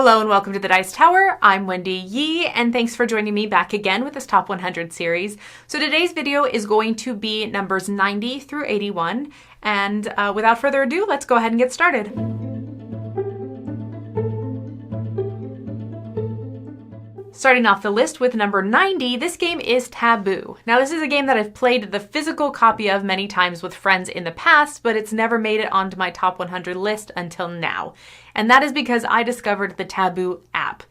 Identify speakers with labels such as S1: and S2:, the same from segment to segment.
S1: Hello and welcome to the Dice Tower. I'm Wendy Yi and thanks for joining me back again with this Top 100 series. So today's video is going to be numbers 90 through 81 and without further ado, let's go ahead and get started. Starting off the list with number 90, this game is Taboo. Now this is a game that I've played the physical copy of many times with friends in the past, but it's never made it onto my top 100 list until now. And that is because I discovered the Taboo app.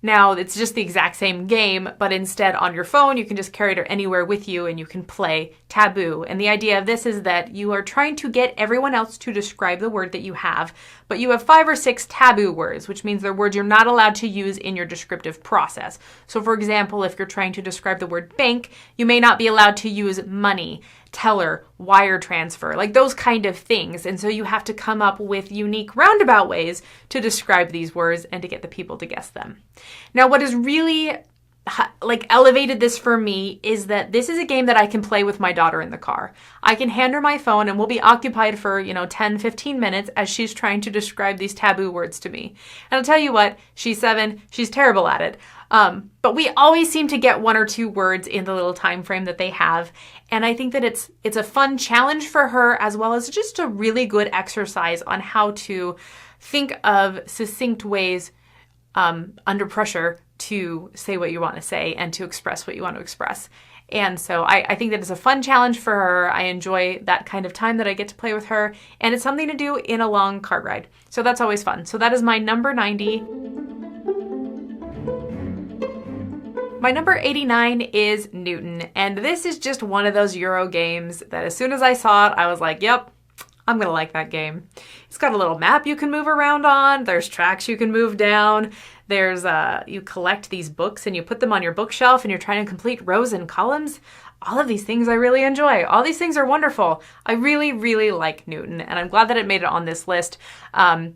S1: Now, it's just the exact same game, but instead on your phone, you can just carry it anywhere with you and you can play Taboo. And the idea of this is that you are trying to get everyone else to describe the word that you have, but you have 5 or 6 taboo words, which means they're words you're not allowed to use in your descriptive process. So for example, if you're trying to describe the word bank, you may not be allowed to use money, teller, wire transfer, like those kind of things. And so you have to come up with unique roundabout ways to describe these words and to get the people to guess them. Now, what has really elevated this for me is that this is a game that I can play with my daughter in the car. I can hand her my phone and we'll be occupied for, 10, 15 minutes as she's trying to describe these taboo words to me. And I'll tell you what, she's 7, she's terrible at it. But we always seem to get 1 or 2 words in the little time frame that they have. And I think that it's a fun challenge for her as well as just a really good exercise on how to think of succinct ways under pressure to say what you want to say and to express what you want to express. And so I think that it's a fun challenge for her. I enjoy that kind of time that I get to play with her. And it's something to do in a long car ride. So that's always fun. So that is my number 90. My number 89 is Newton, and this is just one of those Euro games that as soon as I saw it, I was like, yep, I'm gonna like that game. It's got a little map you can move around on, there's tracks you can move down, there's, you collect these books and you put them on your bookshelf and you're trying to complete rows and columns. All of these things I really enjoy. All these things are wonderful. I really, really like Newton, and I'm glad that it made it on this list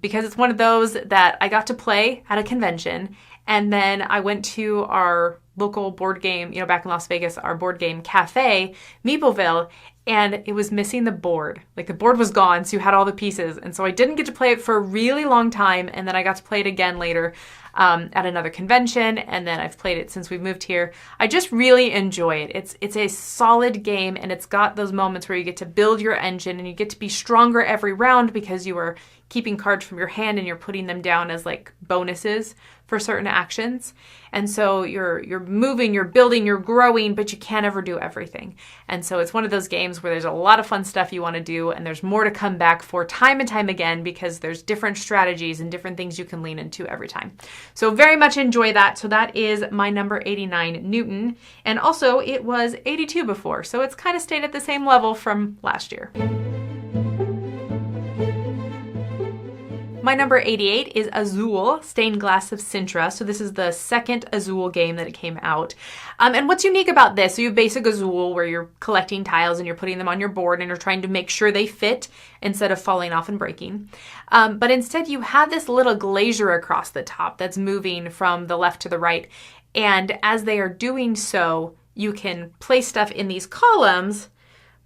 S1: because it's one of those that I got to play at a convention, and then I went to our local board game, back in Las Vegas, our board game cafe, Meepleville, and it was missing the board. Like the board was gone, so you had all the pieces. And so I didn't get to play it for a really long time, and then I got to play it again later at another convention, and then I've played it since we've moved here. I just really enjoy it. It's a solid game, and it's got those moments where you get to build your engine and you get to be stronger every round because you are keeping cards from your hand and you're putting them down as like bonuses for certain actions. And so you're moving, you're building, you're growing, but you can't ever do everything. And so it's one of those games where there's a lot of fun stuff you want to do, and there's more to come back for time and time again because there's different strategies and different things you can lean into every time. So very much enjoy that. So that is my number 89, Newton. And also it was 82 before, so it's kind of stayed at the same level from last year. My number 88 is Azul, Stained Glass of Sintra. So this is the second Azul game that it came out. And what's unique about this, so you have basic Azul where you're collecting tiles and you're putting them on your board and you're trying to make sure they fit instead of falling off and breaking. But instead you have this little glacier across the top that's moving from the left to the right. And as they are doing so, you can place stuff in these columns,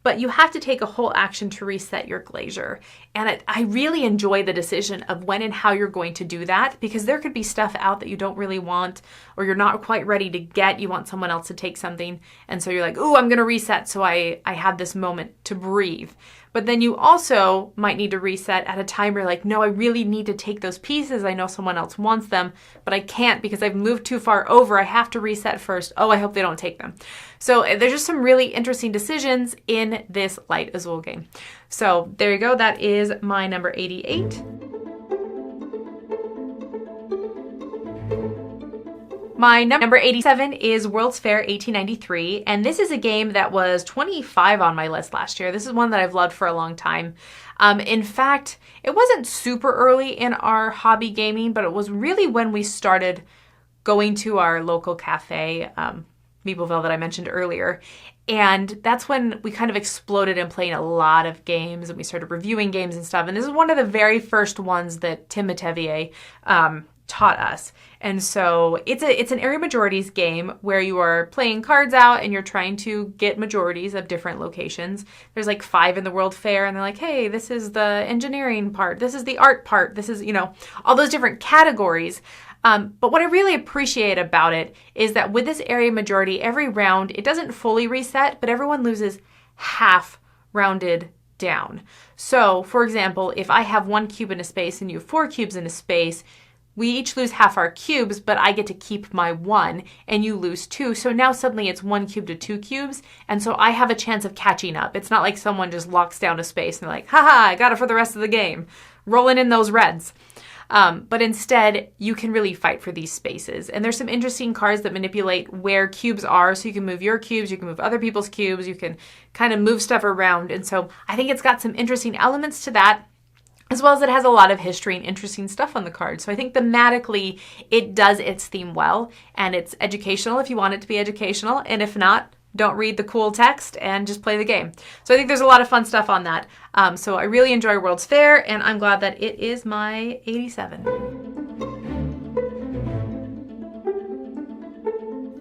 S1: but you have to take a whole action to reset your glacier. And I really enjoy the decision of when and how you're going to do that, because there could be stuff out that you don't really want or you're not quite ready to get. You want someone else to take something. And so you're like, ooh, I'm going to reset so I have this moment to breathe. But then you also might need to reset at a time where you're like, no, I really need to take those pieces. I know someone else wants them, but I can't because I've moved too far over. I have to reset first. Oh, I hope they don't take them. So there's just some really interesting decisions in this light Azul game. So there you go. That is my number 88. My number 87 is World's Fair 1893, and this is a game that was 25 on my list last year. This is one that I've loved for a long time. In fact, it wasn't super early in our hobby gaming, but it was really when we started going to our local cafe, Meepleville, that I mentioned earlier. And that's when we kind of exploded in playing a lot of games, and we started reviewing games and stuff. And this is one of the very first ones that Tim Matevier taught us. And so it's an area majorities game where you are playing cards out and you're trying to get majorities of different locations. There's like 5 in the World Fair, and they're like, hey, this is the engineering part, this is the art part, this is, all those different categories. But what I really appreciate about it is that with this area majority, every round, it doesn't fully reset, but everyone loses half rounded down. So, for example, if I have 1 cube in a space and you have 4 cubes in a space, we each lose half our cubes, but I get to keep my 1 and you lose 2. So now suddenly it's 1 cube to 2 cubes. And so I have a chance of catching up. It's not like someone just locks down a space and they're like, haha, I got it for the rest of the game. Rolling in those reds. But instead, you can really fight for these spaces. And there's some interesting cards that manipulate where cubes are. So you can move your cubes, you can move other people's cubes, you can kind of move stuff around. And so I think it's got some interesting elements to that, as well as it has a lot of history and interesting stuff on the card. So I think thematically, it does its theme well. And it's educational if you want it to be educational. And if not, don't read the cool text and just play the game. So I think there's a lot of fun stuff on that. So I really enjoy World's Fair, and I'm glad that it is my 87.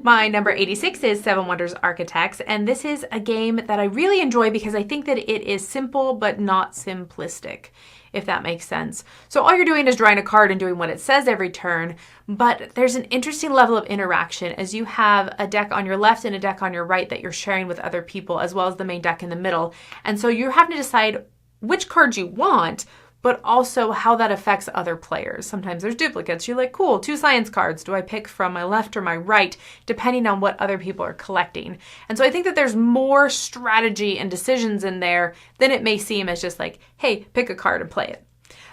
S1: My number 86 is Seven Wonders Architects, and this is a game that I really enjoy because I think that it is simple but not simplistic, if that makes sense. So all you're doing is drawing a card and doing what it says every turn, but there's an interesting level of interaction as you have a deck on your left and a deck on your right that you're sharing with other people, as well as the main deck in the middle. And so you're having to decide which cards you want, but also how that affects other players. Sometimes there's duplicates. You're like, cool, 2 science cards. Do I pick from my left or my right, depending on what other people are collecting? And so I think that there's more strategy and decisions in there than it may seem as just like, hey, pick a card and play it.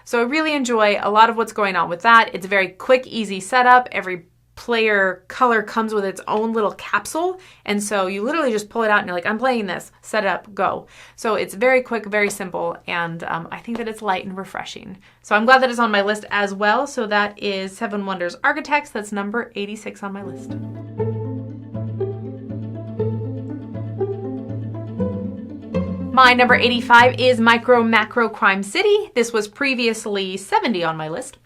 S1: So I really enjoy a lot of what's going on with that. It's a very quick, easy setup. Every player color comes with its own little capsule. And so you literally just pull it out and you're like, I'm playing this, set it up, go. So it's very quick, very simple. And I think that it's light and refreshing. So I'm glad that it's on my list as well. So that is Seven Wonders Architects. That's number 86 on my list. My number 85 is Micro Macro Crime City. This was previously 70 on my list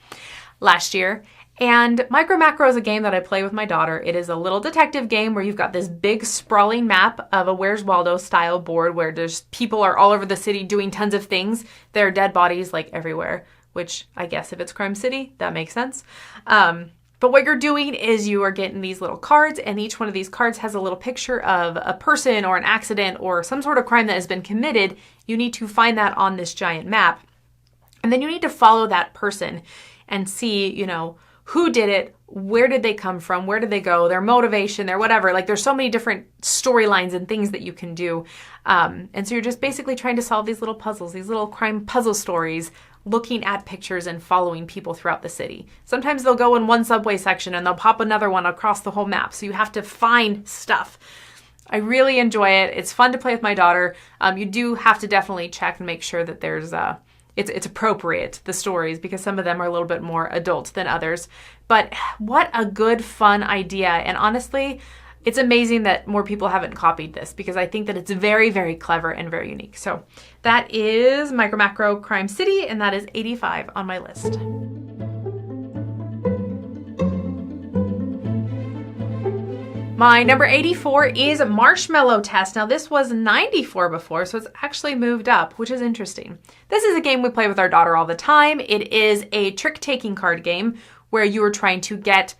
S1: last year. And Micro Macro is a game that I play with my daughter. It is a little detective game where you've got this big sprawling map of a Where's Waldo style board where there's people are all over the city doing tons of things. There are dead bodies like everywhere, which I guess if it's Crime City, that makes sense. But what you're doing is you are getting these little cards, and each one of these cards has a little picture of a person or an accident or some sort of crime that has been committed. You need to find that on this giant map. And then you need to follow that person and see, you know, who did it, where did they come from, where did they go, their motivation, their whatever. Like there's so many different storylines and things that you can do. And so you're just basically trying to solve these little puzzles, these little crime puzzle stories, looking at pictures and following people throughout the city. Sometimes they'll go in one subway section and they'll pop another one across the whole map. So you have to find stuff. I really enjoy it. It's fun to play with my daughter. You do have to definitely check and make sure that there's it's appropriate, the stories, because some of them are a little bit more adult than others. But what a good, fun idea. And honestly, it's amazing that more people haven't copied this because I think that it's very, very clever and very unique. So that is Micro Macro Crime City, and that is 85 on my list. My number 84 is Marshmallow Test. Now this was 94 before, so it's actually moved up, which is interesting. This is a game we play with our daughter all the time. It is a trick-taking card game where you are trying to get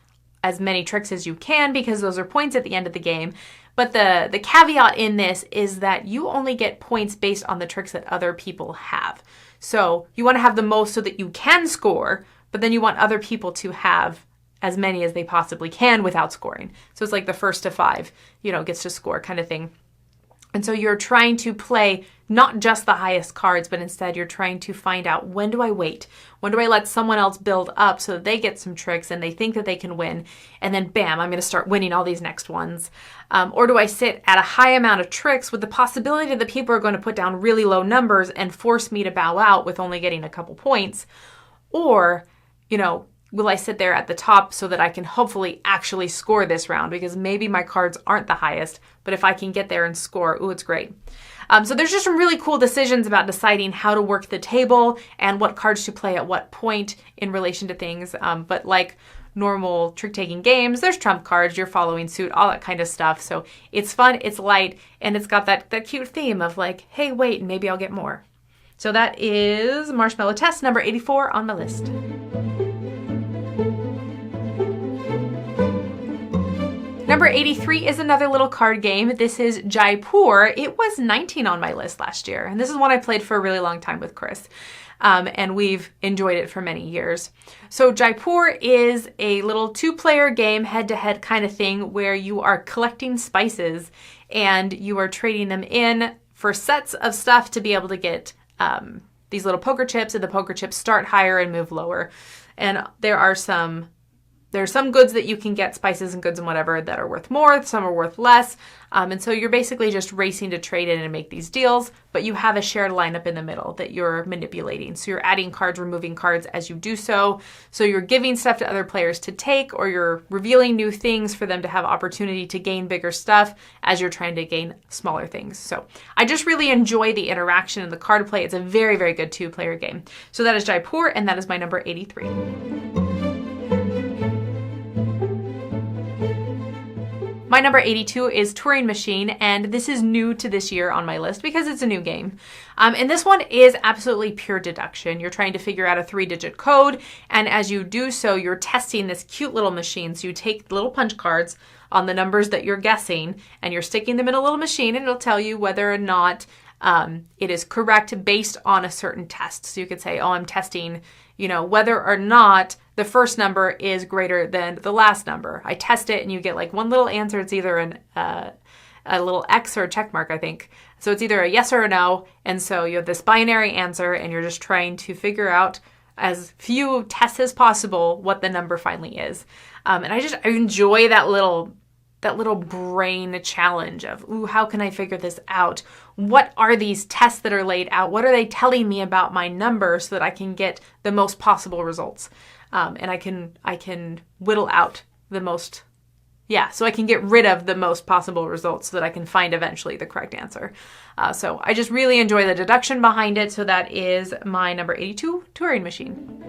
S1: as many tricks as you can because those are points at the end of the game. But the caveat in this is that you only get points based on the tricks that other people have. So you want to have the most so that you can score, but then you want other people to have as many as they possibly can without scoring. So it's like the first to 5, gets to score kind of thing. And so you're trying to play not just the highest cards, but instead you're trying to find out, when do I wait? When do I let someone else build up so that they get some tricks and they think that they can win? And then bam, I'm going to start winning all these next ones. Or do I sit at a high amount of tricks with the possibility that people are going to put down really low numbers and force me to bow out with only getting a couple points? Or, will I sit there at the top so that I can hopefully actually score this round? Because maybe my cards aren't the highest, but if I can get there and score, ooh, it's great. So there's just some really cool decisions about deciding how to work the table and what cards to play at what point in relation to things. But like normal trick-taking games, there's trump cards, you're following suit, all that kind of stuff. So it's fun, it's light, and it's got that cute theme of like, hey, wait, and maybe I'll get more. So that is Marshmallow Test, number 84 on my list. Number 83 is another little card game. This is Jaipur. It was 19 on my list last year, and this is one I played for a really long time with Chris. And we've enjoyed it for many years. So Jaipur is a little 2-player game, head-to-head kind of thing, where you are collecting spices and you are trading them in for sets of stuff to be able to get these little poker chips, and the poker chips start higher and move lower. And there's some goods that you can get, spices and goods and whatever, that are worth more, some are worth less. And so you're basically just racing to trade in and make these deals, but you have a shared lineup in the middle that you're manipulating. So you're adding cards, removing cards as you do so. So you're giving stuff to other players to take, or you're revealing new things for them to have opportunity to gain bigger stuff as you're trying to gain smaller things. So I just really enjoy the interaction and the card play. It's a very, very good 2-player game. So that is Jaipur, and that is my number 83. My number 82 is Turing Machine, and this is new to this year on my list because it's a new game. And this one is absolutely pure deduction. You're trying to figure out a 3-digit code, and as you do so, you're testing this cute little machine. So you take little punch cards on the numbers that you're guessing, and you're sticking them in a little machine, and it'll tell you whether or not it is correct based on a certain test. So you could say, oh, I'm testing, whether or not the first number is greater than the last number. I test it and you get like one little answer. It's either a little X or a check mark, I think. So it's either a yes or a no. And so you have this binary answer and you're just trying to figure out as few tests as possible what the number finally is. And I enjoy that little brain challenge of, ooh, how can I figure this out? What are these tests that are laid out? What are they telling me about my number so that I can get the most possible results? And I can whittle out the most, so I can get rid of the most possible results so that I can find eventually the correct answer. So I just really enjoy the deduction behind it. So that is my number 82, Turing Machine.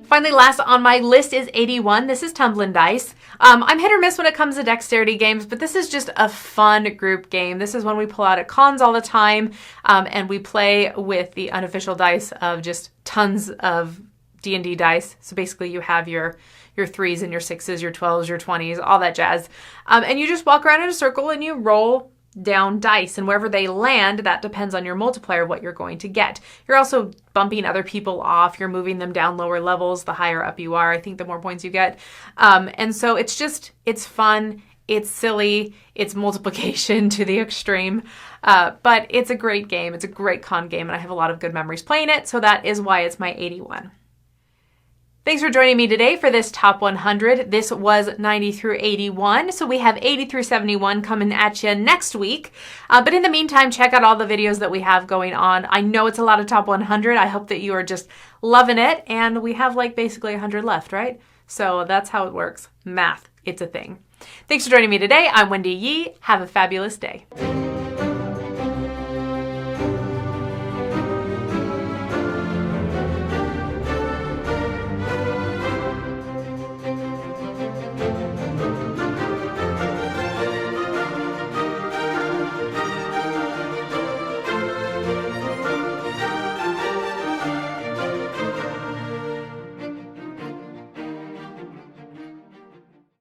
S1: Finally, last on my list is 81. This is Tumbling Dice. I'm hit or miss when it comes to dexterity games, but this is just a fun group game. This is one we pull out at cons all the time, and we play with the unofficial dice of just tons of D&D dice. So basically you have your 3s and your 6s, your 12s, your 20s, all that jazz. And you just walk around in a circle and you roll down dice, and wherever they land, that depends on your multiplier, what you're going to get. You're also bumping other people off. You're moving them down lower levels. The higher up you are, I think the more points you get. And so it's fun. It's silly. It's multiplication to the extreme. But it's a great game. It's a great con game, and I have a lot of good memories playing it. So that is why it's my 81. Thanks for joining me today for this top 100. This was 90 through 81, so we have 80 through 71 coming at you next week. But in the meantime, check out all the videos that we have going on. I know it's a lot of top 100. I hope that you are just loving it, and we have like basically 100 left, right? So that's how it works. Math, it's a thing. Thanks for joining me today. I'm Wendy Yi. Have a fabulous day.